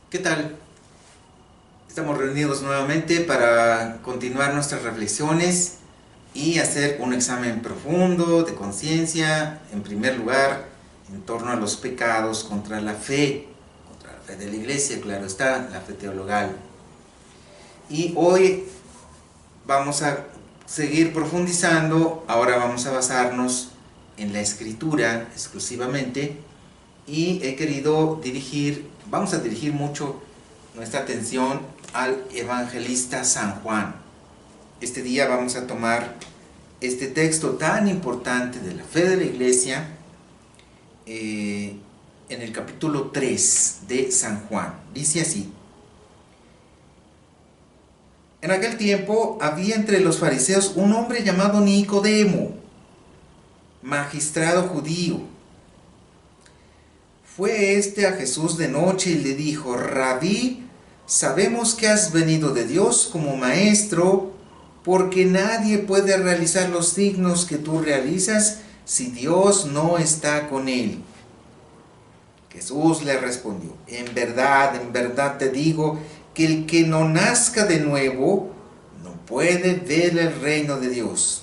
¿Qué tal? Estamos reunidos nuevamente para continuar nuestras reflexiones y hacer un examen profundo de conciencia, en primer lugar, en torno a los pecados contra la fe de la Iglesia, claro está, la fe teologal. Y hoy vamos a seguir profundizando, ahora vamos a basarnos en la Escritura exclusivamente y he querido vamos a dirigir mucho nuestra atención al evangelista San Juan. Este día vamos a tomar este texto tan importante de la fe de la Iglesia en el capítulo 3 de San Juan. Dice así: en aquel tiempo había entre los fariseos un hombre llamado Nicodemo, magistrado judío. Fue este a Jesús de noche y le dijo: Rabí, sabemos que has venido de Dios como maestro, porque nadie puede realizar los signos que tú realizas si Dios no está con él. Jesús le respondió: en verdad te digo que el que no nazca de nuevo no puede ver el reino de Dios.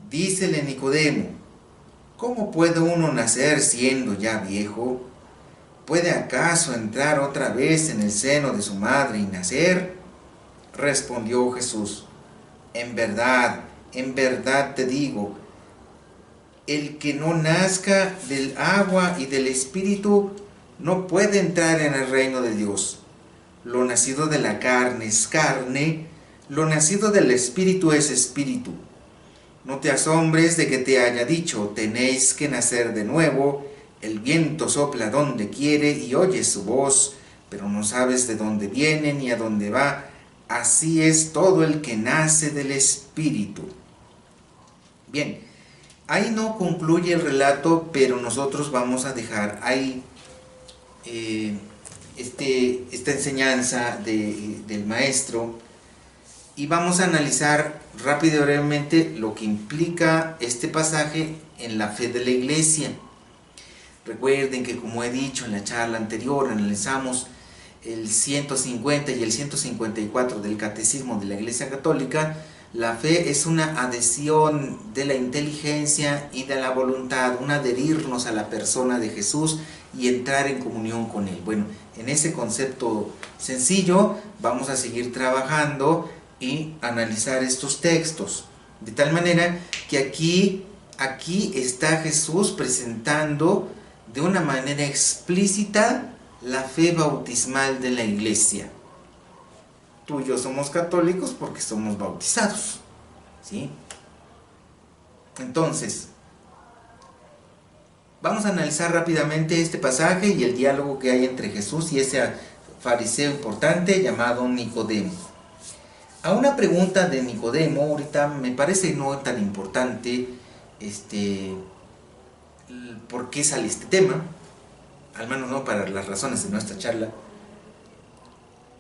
Dícele Nicodemo: ¿cómo puede uno nacer siendo ya viejo? ¿Puede acaso entrar otra vez en el seno de su madre y nacer? Respondió Jesús: en verdad te digo, el que no nazca del agua y del Espíritu no puede entrar en el reino de Dios. Lo nacido de la carne es carne, lo nacido del Espíritu es espíritu. No te asombres de que te haya dicho: tenéis que nacer de nuevo. El viento sopla donde quiere y oyes su voz, pero no sabes de dónde viene ni a dónde va. Así es todo el que nace del Espíritu. Bien, ahí no concluye el relato, pero nosotros vamos a dejar ahí esta enseñanza del maestro y vamos a analizar rápido y brevemente lo que implica este pasaje en la fe de la Iglesia. Recuerden que, como he dicho en la charla anterior, analizamos el 150 y el 154 del Catecismo de la Iglesia Católica. La fe es una adhesión de la inteligencia y de la voluntad, un adherirnos a la persona de Jesús y entrar en comunión con Él. Bueno, en ese concepto sencillo vamos a seguir trabajando y analizar estos textos, de tal manera que aquí está Jesús presentando de una manera explícita la fe bautismal de la Iglesia. Tú y yo somos católicos porque somos bautizados, ¿sí? Entonces, vamos a analizar rápidamente este pasaje y el diálogo que hay entre Jesús y ese fariseo importante llamado Nicodemo. A una pregunta de Nicodemo, ahorita me parece no tan importante por qué sale este tema, al menos no para las razones de nuestra charla.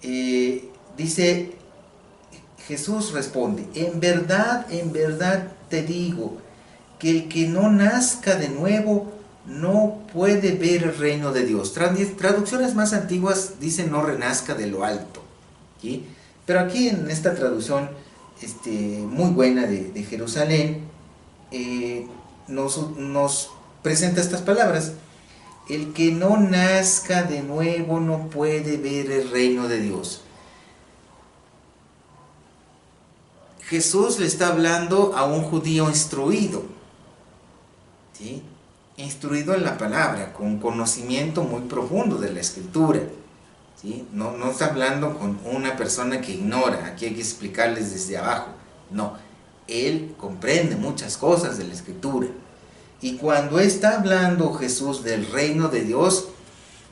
Dice, Jesús responde: en verdad te digo que el que no nazca de nuevo no puede ver el reino de Dios. Traducciones más antiguas dicen no renazca de lo alto, ¿sí? Pero aquí en esta traducción muy buena de Jerusalén nos presenta estas palabras: el que no nazca de nuevo no puede ver el reino de Dios. Jesús le está hablando a un judío instruido, ¿sí? Instruido en la palabra, con conocimiento muy profundo de la Escritura, ¿sí? No está hablando con una persona que ignora, aquí hay que explicarles desde abajo, no, él comprende muchas cosas de la Escritura. Y cuando está hablando Jesús del reino de Dios,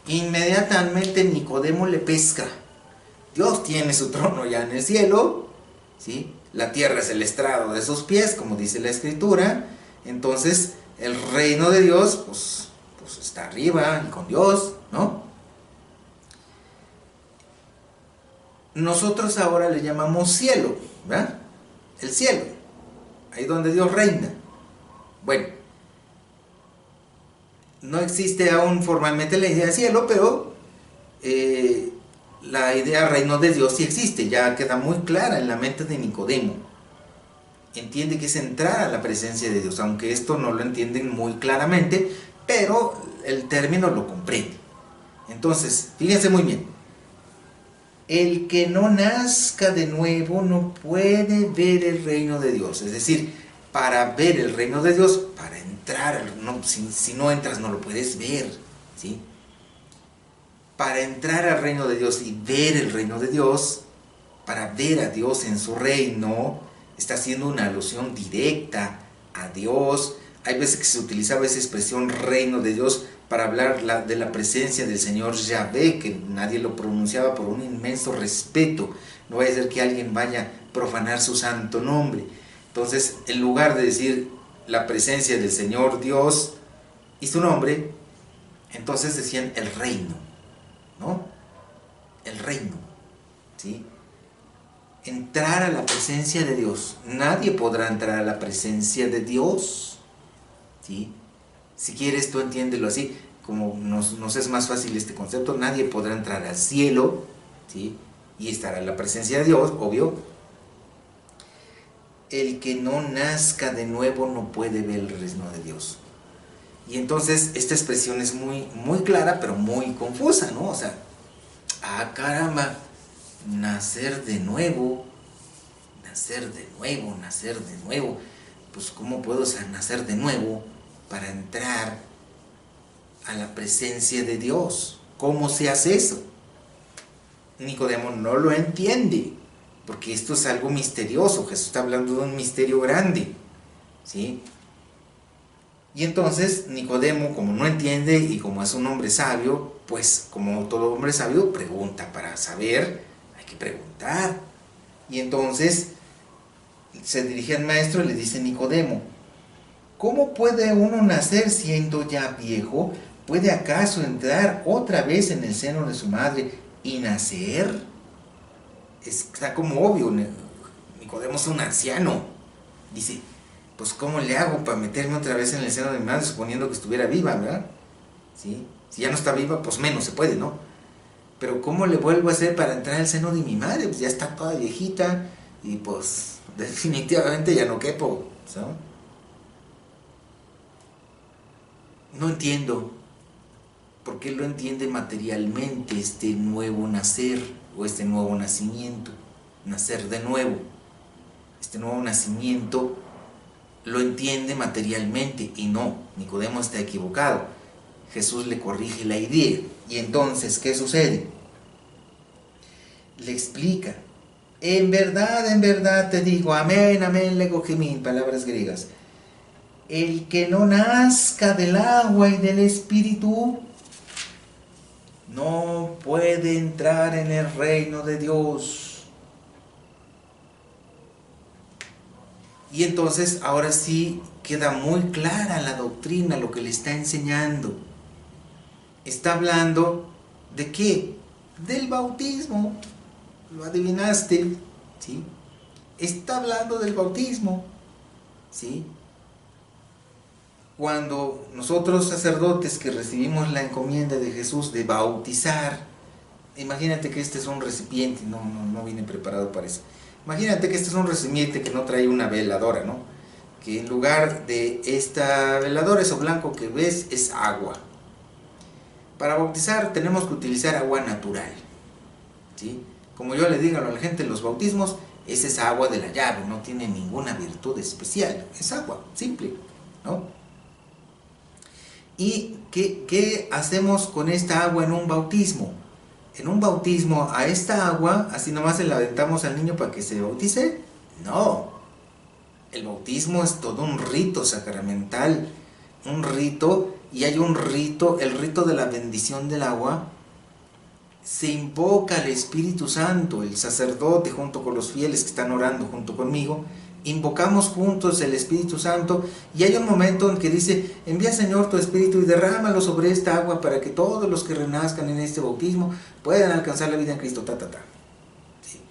inmediatamente Nicodemo le pesca. Dios tiene su trono ya en el cielo, ¿sí? La tierra es el estrado de sus pies, como dice la Escritura. Entonces el reino de Dios pues está arriba y con Dios, ¿no? Nosotros ahora le llamamos cielo, ¿verdad? El cielo, ahí donde Dios reina. Bueno, no existe aún formalmente la idea de cielo, pero la idea reino de Dios sí existe, ya queda muy clara en la mente de Nicodemo. Entiende que es entrar a la presencia de Dios, aunque esto no lo entienden muy claramente, pero el término lo comprende. Entonces, fíjense muy bien. El que no nazca de nuevo no puede ver el reino de Dios. Es decir, para ver el reino de Dios, para entrar, no, si no entras no lo puedes ver, ¿sí? Para entrar al reino de Dios y ver el reino de Dios, para ver a Dios en su reino, está haciendo una alusión directa a Dios. Hay veces que se utilizaba esa expresión reino de Dios para hablar de la presencia del Señor Yahvé, que nadie lo pronunciaba por un inmenso respeto. No vaya a ser que alguien vaya a profanar su santo nombre. Entonces, en lugar de decir la presencia del Señor Dios y su nombre, entonces decían el reino, ¿no? El reino, ¿sí? Entrar a la presencia de Dios. Nadie podrá entrar a la presencia de Dios, ¿sí? Si quieres, tú entiéndelo así, como nos es más fácil este concepto. Nadie podrá entrar al cielo, ¿sí? Y estar en la presencia de Dios, obvio. El que no nazca de nuevo no puede ver el reino de Dios. Y entonces esta expresión es muy, muy clara, pero muy confusa, ¿no? O sea, caramba, nacer de nuevo, nacer de nuevo, nacer de nuevo. Pues ¿cómo puedo nacer de nuevo para entrar a la presencia de Dios? ¿Cómo se hace eso? Nicodemo no lo entiende, porque esto es algo misterioso. Jesús está hablando de un misterio grande, ¿sí? Y entonces Nicodemo, como no entiende y como es un hombre sabio, pues como todo hombre sabio, pregunta. Para saber hay que preguntar. Y entonces se dirige al maestro y le dice: Nicodemo, ¿cómo puede uno nacer siendo ya viejo? ¿Puede acaso entrar otra vez en el seno de su madre y nacer? Está como obvio. Nicodemo es un anciano. Dice: pues ¿cómo le hago para meterme otra vez en el seno de mi madre, suponiendo que estuviera viva, ¿verdad? ¿Sí? Si ya no está viva, pues menos se puede, ¿no? Pero ¿cómo le vuelvo a hacer para entrar al seno de mi madre? Pues ya está toda viejita y pues definitivamente ya no quepo, ¿sabes? No entiendo por qué lo entiende materialmente este nuevo nacer o este nuevo nacimiento, nacer de nuevo. Este nuevo nacimiento lo entiende materialmente y no, Nicodemo está equivocado. Jesús le corrige la idea. Y entonces, ¿qué sucede? Le explica: en verdad te digo, amén, amén, legogimín, palabras griegas. El que no nazca del agua y del espíritu no puede entrar en el reino de Dios. Y entonces ahora sí queda muy clara la doctrina, lo que le está enseñando. Está hablando ¿de qué? Del bautismo. Lo adivinaste, ¿sí? Está hablando del bautismo, ¿sí? Cuando nosotros sacerdotes que recibimos la encomienda de Jesús de bautizar, imagínate que este es un recipiente, no viene preparado para eso. Imagínate que este es un recipiente que no trae una veladora, ¿no? Que en lugar de esta veladora, eso blanco que ves, es agua. Para bautizar tenemos que utilizar agua natural, ¿sí? Como yo le digo a la gente en los bautismos, es esa agua de la llave, no tiene ninguna virtud especial, es agua, simple, ¿no? ¿Y qué hacemos con esta agua en un bautismo? En un bautismo, a esta agua, así nomás se la aventamos al niño para que se bautice. No, el bautismo es todo un rito sacramental, un rito, y hay un rito, el rito de la bendición del agua. Se invoca al Espíritu Santo, el sacerdote junto con los fieles que están orando junto conmigo, invocamos juntos el Espíritu Santo, y hay un momento en que dice: envía, Señor, tu Espíritu y derrámalo sobre esta agua para que todos los que renazcan en este bautismo puedan alcanzar la vida en Cristo, ¿sí?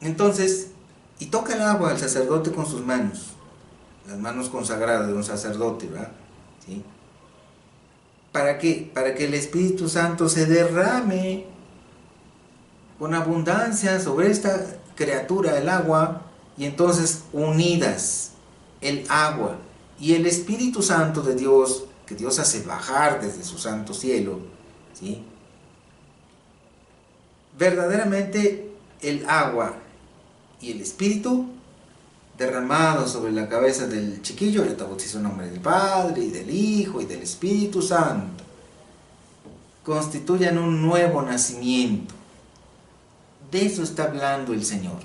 Entonces, y toca el agua al sacerdote con sus manos, las manos consagradas de un sacerdote, ¿verdad? ¿Sí? ¿Para qué? Para que el Espíritu Santo se derrame con abundancia sobre esta criatura, el agua, y entonces unidas el agua y el Espíritu Santo de Dios, que Dios hace bajar desde su santo cielo, ¿sí? Verdaderamente el agua y el Espíritu derramado sobre la cabeza del chiquillo, yo te bautizo en nombre del Padre y del Hijo y del Espíritu Santo, constituyan un nuevo nacimiento. De eso está hablando el Señor.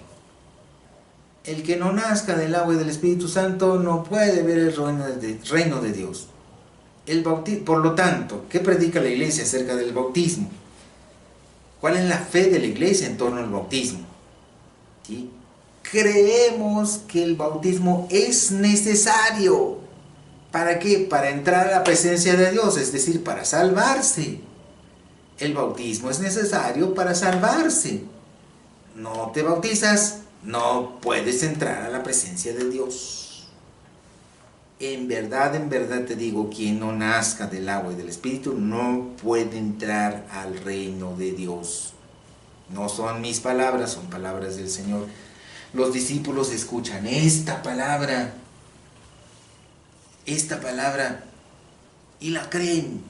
El que no nazca del agua y del Espíritu Santo no puede ver el reino de Dios. Por lo tanto, ¿qué predica la iglesia acerca del bautismo? ¿Cuál es la fe de la iglesia en torno al bautismo? ¿Sí? Creemos que el bautismo es necesario. ¿Para qué? Para entrar a la presencia de Dios, es decir, para salvarse. El bautismo es necesario para salvarse. No te bautizas, no puedes entrar a la presencia de Dios. En verdad te digo, quien no nazca del agua y del Espíritu no puede entrar al reino de Dios. No son mis palabras, son palabras del Señor. Los discípulos escuchan esta palabra, y la creen,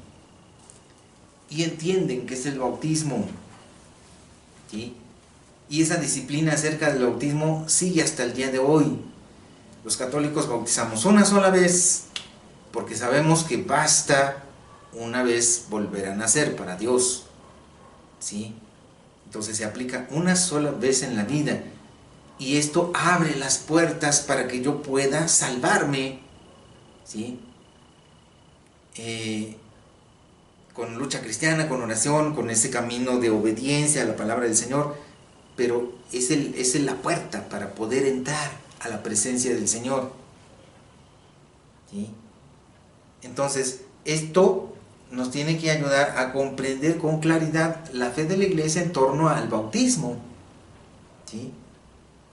y entienden que es el bautismo, ¿sí? Y esa disciplina acerca del bautismo sigue hasta el día de hoy. Los católicos bautizamos una sola vez, porque sabemos que basta una vez volver a nacer para Dios, ¿sí? Entonces se aplica una sola vez en la vida, y esto abre las puertas para que yo pueda salvarme, ¿sí? Con lucha cristiana, con oración, con ese camino de obediencia a la palabra del Señor, pero es la puerta para poder entrar a la presencia del Señor, ¿sí? Entonces, esto nos tiene que ayudar a comprender con claridad la fe de la iglesia en torno al bautismo, ¿sí?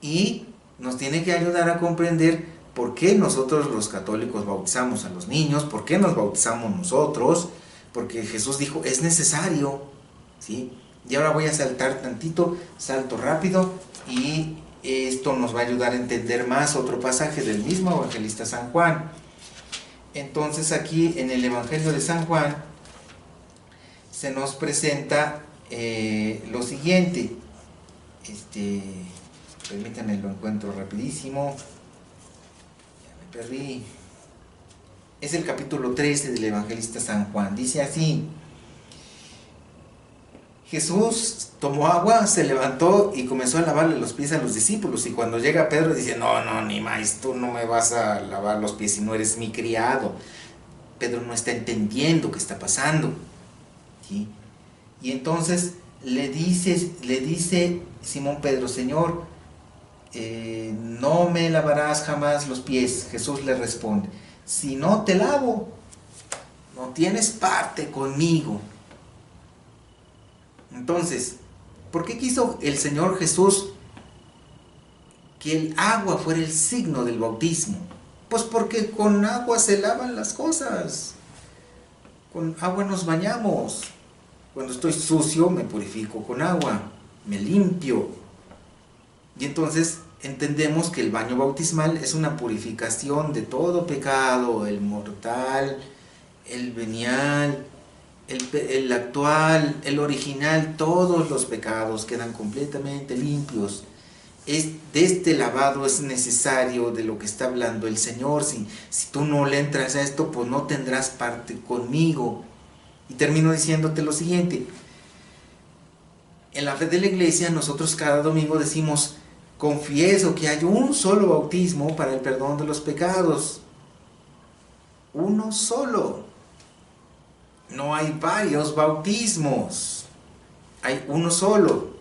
Y nos tiene que ayudar a comprender por qué nosotros los católicos bautizamos a los niños, por qué nos bautizamos nosotros, porque Jesús dijo, es necesario, ¿sí? Y ahora voy a saltar tantito, salto rápido, y esto nos va a ayudar a entender más otro pasaje del mismo evangelista San Juan. Entonces aquí en el Evangelio de San Juan se nos presenta lo siguiente. Permítanme, lo encuentro rapidísimo. Ya me perdí. Es el capítulo 13 del evangelista San Juan. Dice así: Jesús tomó agua, se levantó y comenzó a lavarle los pies a los discípulos. Y cuando llega Pedro dice, no, ni más, tú no me vas a lavar los pies si no eres mi criado. Pedro no está entendiendo qué está pasando, ¿sí? Y entonces le dice Simón Pedro, Señor, no me lavarás jamás los pies. Jesús le responde, si no te lavo, no tienes parte conmigo. Entonces, ¿por qué quiso el Señor Jesús que el agua fuera el signo del bautismo? Pues porque con agua se lavan las cosas. Con agua nos bañamos. Cuando estoy sucio me purifico con agua, me limpio. Y entonces entendemos que el baño bautismal es una purificación de todo pecado, el mortal, el venial, el actual, el original, todos los pecados quedan completamente limpios. De este lavado es necesario de lo que está hablando el Señor. Si tú no le entras a esto, pues no tendrás parte conmigo. Y termino diciéndote lo siguiente. En la fe de la iglesia nosotros cada domingo decimos, confieso que hay un solo bautismo para el perdón de los pecados. Uno solo. No hay varios bautismos, hay uno solo.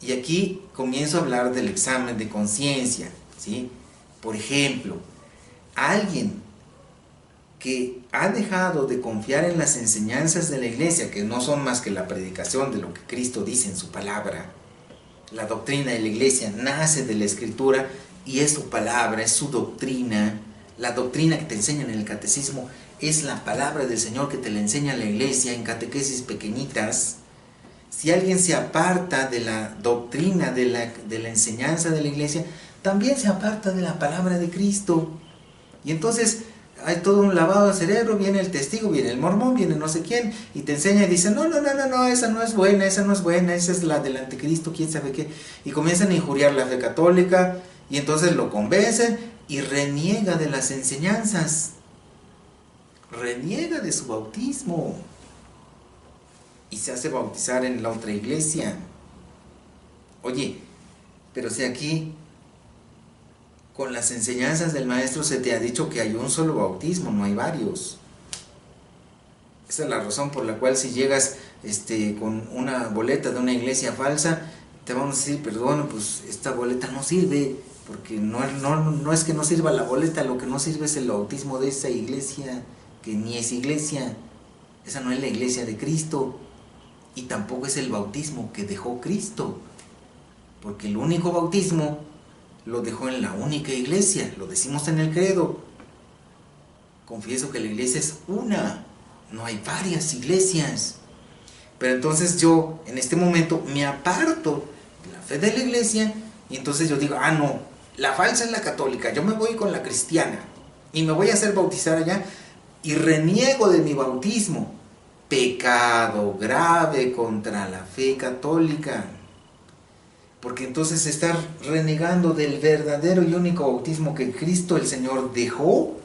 Y aquí comienzo a hablar del examen de conciencia, ¿sí? Por ejemplo, alguien que ha dejado de confiar en las enseñanzas de la iglesia, que no son más que la predicación de lo que Cristo dice en su palabra. La doctrina de la iglesia nace de la Escritura y es su palabra, es su doctrina. La doctrina que te enseñan en el catecismo es la palabra del Señor que te la enseña la iglesia en catequesis pequeñitas, si alguien se aparta de la doctrina, de la enseñanza de la iglesia, también se aparta de la palabra de Cristo. Y entonces hay todo un lavado de cerebro, viene el testigo, viene el mormón, viene no sé quién, y te enseña y dice, no, esa no es buena, esa es la del anticristo, quién sabe qué. Y comienzan a injuriar la fe católica, y entonces lo convencen, y reniega de las enseñanzas, reniega de su bautismo, y se hace bautizar en la otra iglesia. Oye, pero si aquí con las enseñanzas del maestro se te ha dicho que hay un solo bautismo, no hay varios. Esa es la razón por la cual si llegas con una boleta de una iglesia falsa, te vamos a decir, perdón, pues esta boleta no sirve, porque no es que no sirva la boleta, lo que no sirve es el bautismo de esa iglesia, que ni es iglesia. Esa no es la iglesia de Cristo, y tampoco es el bautismo que dejó Cristo, porque el único bautismo lo dejó en la única iglesia, lo decimos en el credo. Confieso que la iglesia es una, no hay varias iglesias. Pero entonces yo en este momento me aparto de la fe de la iglesia, y entonces yo digo, no, la falsa es la católica, yo me voy con la cristiana y me voy a hacer bautizar allá, y reniego de mi bautismo. Pecado grave contra la fe católica, porque entonces estar renegando del verdadero y único bautismo que Cristo el Señor dejó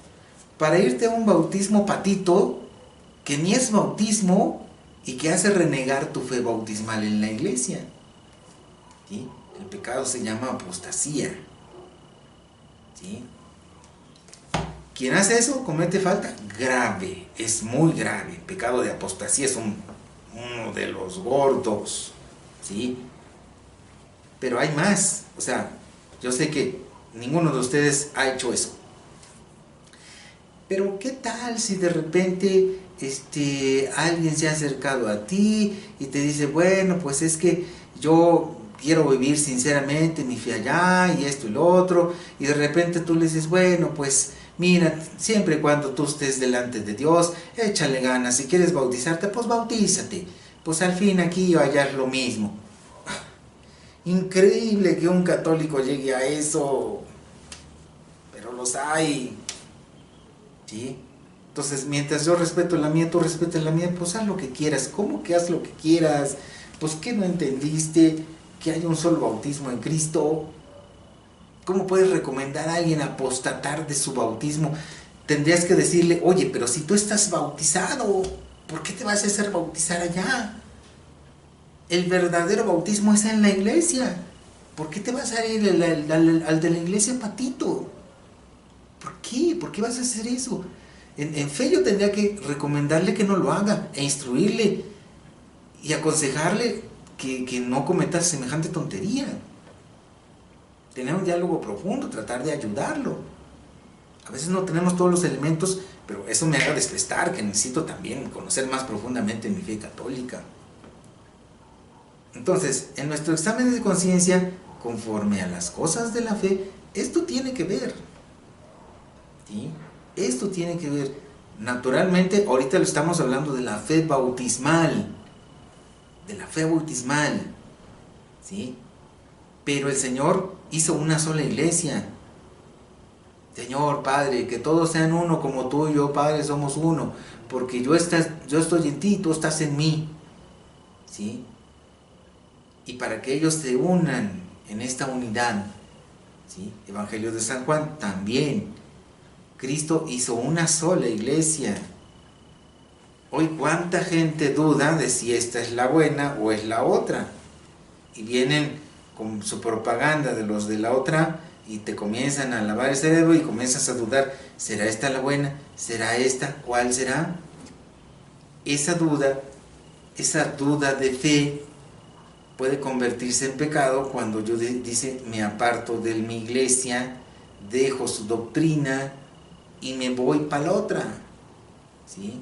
para irte a un bautismo patito que ni es bautismo y que hace renegar tu fe bautismal en la iglesia. ¿Sí? El pecado se llama apostasía. ¿Sí? Quien hace eso comete falta grave, es muy grave. Pecado de apostasía es uno de los gordos, ¿sí? Pero hay más, o sea, yo sé que ninguno de ustedes ha hecho eso. Pero ¿qué tal si de repente alguien se ha acercado a ti y te dice, bueno, pues es que yo quiero vivir sinceramente mi fe allá y esto y lo otro, y de repente tú le dices, bueno, pues mira, siempre y cuando tú estés delante de Dios, échale ganas, si quieres bautizarte, pues bautízate, pues al fin aquí o allá es lo mismo. Increíble que un católico llegue a eso, pero los hay, ¿sí? Entonces, mientras yo respeto la mía, tú respetas la mía, pues haz lo que quieras. ¿Cómo que haz lo que quieras? Pues ¿qué no entendiste? Que hay un solo bautismo en Cristo. ¿Cómo puedes recomendar a alguien apostatar de su bautismo? Tendrías que decirle, oye, pero si tú estás bautizado, ¿por qué te vas a hacer bautizar allá? El verdadero bautismo es en la iglesia. ¿Por qué te vas a ir al de la iglesia patito? ¿Por qué? ¿Por qué vas a hacer eso? En fe yo tendría que recomendarle que no lo haga, e instruirle y aconsejarle que no cometa semejante tontería. Tener un diálogo profundo, tratar de ayudarlo. A veces no tenemos todos los elementos, pero eso me haga despertar, que necesito también conocer más profundamente mi fe católica. Entonces, en nuestro examen de conciencia, conforme a las cosas de la fe, esto tiene que ver. ¿Sí? Esto tiene que ver. Naturalmente, ahorita lo estamos hablando de la fe bautismal. De la fe bautismal. ¿Sí? Pero el Señor hizo una sola iglesia. Señor, Padre, que todos sean uno como tú y yo, Padre, somos uno. Porque yo estoy en ti y tú estás en mí. ¿Sí? Y para que ellos se unan en esta unidad, ¿sí? Evangelio de San Juan también. Cristo hizo una sola iglesia. Hoy cuánta gente duda de si esta es la buena o es la otra. Y vienen con su propaganda de los de la otra y te comienzan a lavar el cerebro y comienzas a dudar, ¿será esta la buena? ¿Será esta? ¿Cuál será? Esa duda de fe puede convertirse en pecado cuando yo dice me aparto de mi iglesia, dejo su doctrina y me voy para la otra. ¿Sí?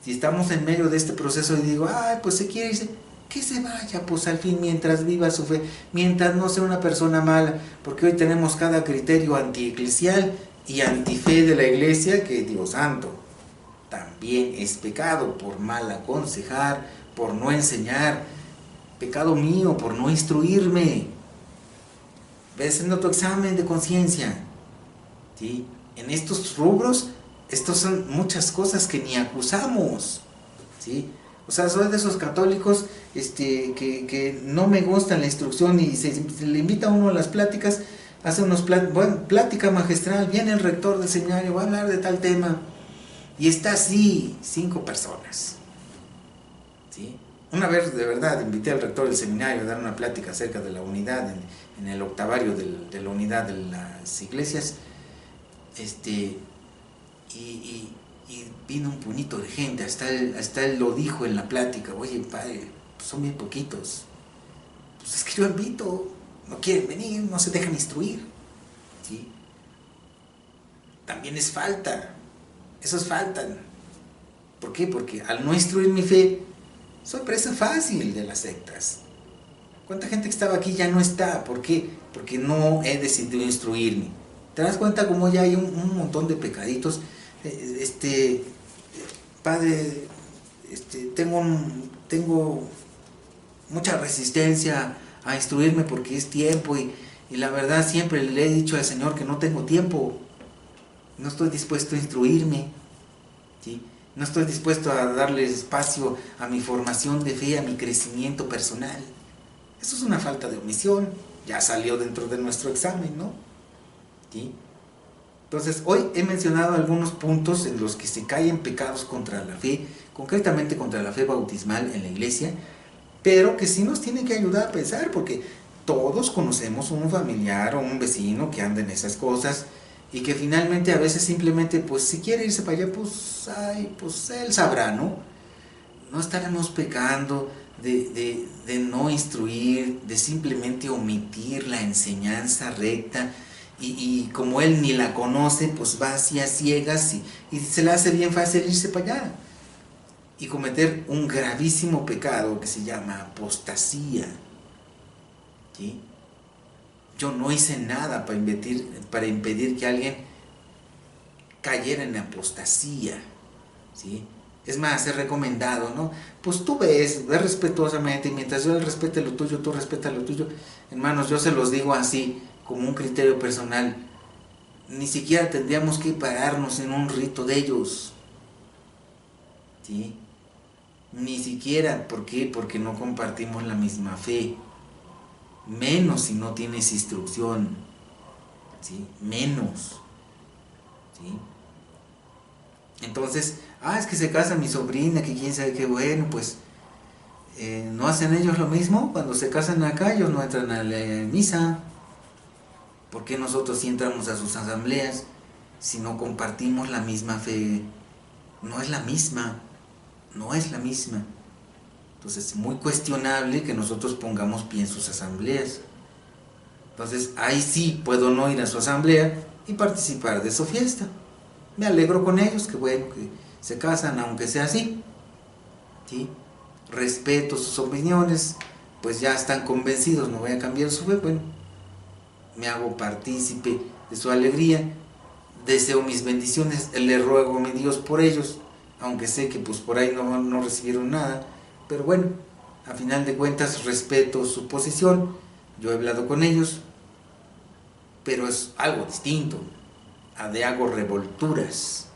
Si estamos en medio de este proceso y digo, pues se quiere irse, que se vaya, pues al fin mientras viva su fe, mientras no sea una persona mala, porque hoy tenemos cada criterio antieclesial y antife de la iglesia que Dios santo. también es pecado, por mal aconsejar, por no enseñar, pecado mío, por no instruirme. Ves haciendo tu examen de conciencia, ¿sí? En estos rubros, estos son muchas cosas que ni acusamos, ¿sí? O sea, soy de esos católicos que no me gusta la instrucción y se le invita a uno a las pláticas, hace unos plática magistral, viene el rector del seminario, va a hablar de tal tema, y está así 5 personas, ¿sí? Una vez, de verdad, invité al rector del seminario a dar una plática acerca de la unidad en el octavario de la unidad de las iglesias, y vino un puñito de gente, hasta él lo dijo en la plática: oye, padre, pues son bien poquitos, pues es que yo invito, no quieren venir, no se dejan instruir, ¿sí? También es falta, esos faltan. ¿Por qué? Porque al no instruir mi fe, soy presa fácil de las sectas. ¿Cuánta gente que estaba aquí ya no está? ¿Por qué? Porque no he decidido instruirme. ¿Te das cuenta cómo ya hay un montón de pecaditos? Padre, tengo mucha resistencia a instruirme porque es tiempo y la verdad siempre le he dicho al Señor que no tengo tiempo. No estoy dispuesto a instruirme, ¿sí? No estoy dispuesto a darle espacio a mi formación de fe, a mi crecimiento personal. Eso es una falta de omisión. Ya salió dentro de nuestro examen, ¿no? ¿Sí? Entonces, hoy he mencionado algunos puntos en los que se caen pecados contra la fe, concretamente contra la fe bautismal en la iglesia, pero que sí nos tienen que ayudar a pensar, porque todos conocemos un familiar o un vecino que anda en esas cosas y que finalmente a veces simplemente, pues si quiere irse para allá, pues, pues él sabrá, ¿no? No estaremos pecando de no instruir, de simplemente omitir la enseñanza recta, y como él ni la conoce, pues va así a ciegas y se le hace bien fácil irse para allá y cometer un gravísimo pecado que se llama apostasía, ¿sí? Yo no hice nada para impedir que alguien cayera en apostasía, ¿sí? Es más, es recomendado, ¿no? Pues tú ve respetuosamente, y mientras yo respete lo tuyo, tú respeta lo tuyo. Hermanos, yo se los digo así, como un criterio personal. Ni siquiera tendríamos que pararnos en un rito de ellos, ¿sí? Ni siquiera, ¿por qué? Porque no compartimos la misma fe. Menos si no tienes instrucción, ¿sí? Menos, ¿sí? Entonces, es que se casa mi sobrina, que quién sabe qué. Bueno, pues ¿no hacen ellos lo mismo? Cuando se casan acá, ellos no entran a la misa. ¿Por qué nosotros sí entramos a sus asambleas si no compartimos la misma fe? No es la misma, no es la misma. Entonces es muy cuestionable que nosotros pongamos pie en sus asambleas. Entonces ahí sí puedo no ir a su asamblea y participar de su fiesta. Me alegro con ellos, que bueno, que se casan aunque sea así, ¿sí? Respeto sus opiniones, pues ya están convencidos, no voy a cambiar su fe, bueno, me hago partícipe de su alegría, deseo mis bendiciones, le ruego a mi Dios por ellos, aunque sé que pues por ahí no recibieron nada, pero bueno, a final de cuentas respeto su posición, yo he hablado con ellos, pero es algo distinto a de hago revolturas.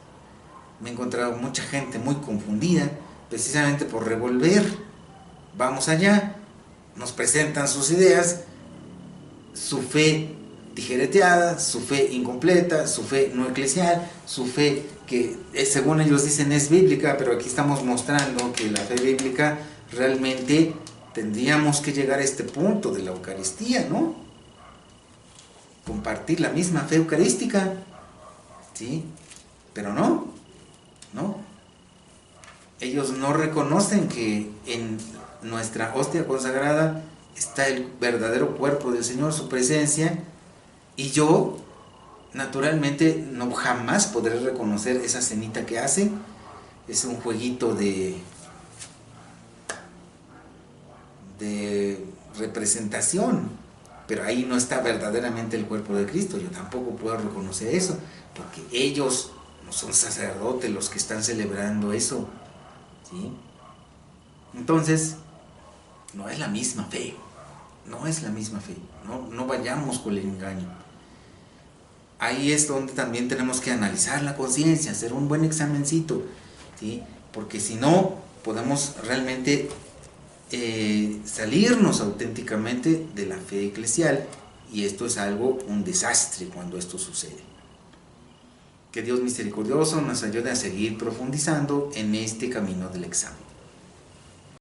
Me he encontrado mucha gente muy confundida, precisamente por revolver. Vamos allá, nos presentan sus ideas, su fe tijereteada, su fe incompleta, su fe no eclesial, su fe que según ellos dicen es bíblica, pero aquí estamos mostrando que la fe bíblica realmente tendríamos que llegar a este punto de la Eucaristía, ¿no? Compartir la misma fe eucarística, ¿sí? Pero no. Ellos no reconocen que en nuestra hostia consagrada está el verdadero cuerpo del Señor, su presencia, y yo, naturalmente, no jamás podré reconocer esa cenita que hace. Es un jueguito de representación, pero ahí no está verdaderamente el cuerpo de Cristo. Yo tampoco puedo reconocer eso, porque ellos no son sacerdotes los que están celebrando eso, ¿sí? Entonces, no es la misma fe, no es la misma fe, no vayamos con el engaño. Ahí es donde también tenemos que analizar la conciencia, hacer un buen examencito, ¿sí? Porque si no, podemos realmente salirnos auténticamente de la fe eclesial, y esto es un desastre cuando esto sucede. Que Dios misericordioso nos ayude a seguir profundizando en este camino del examen.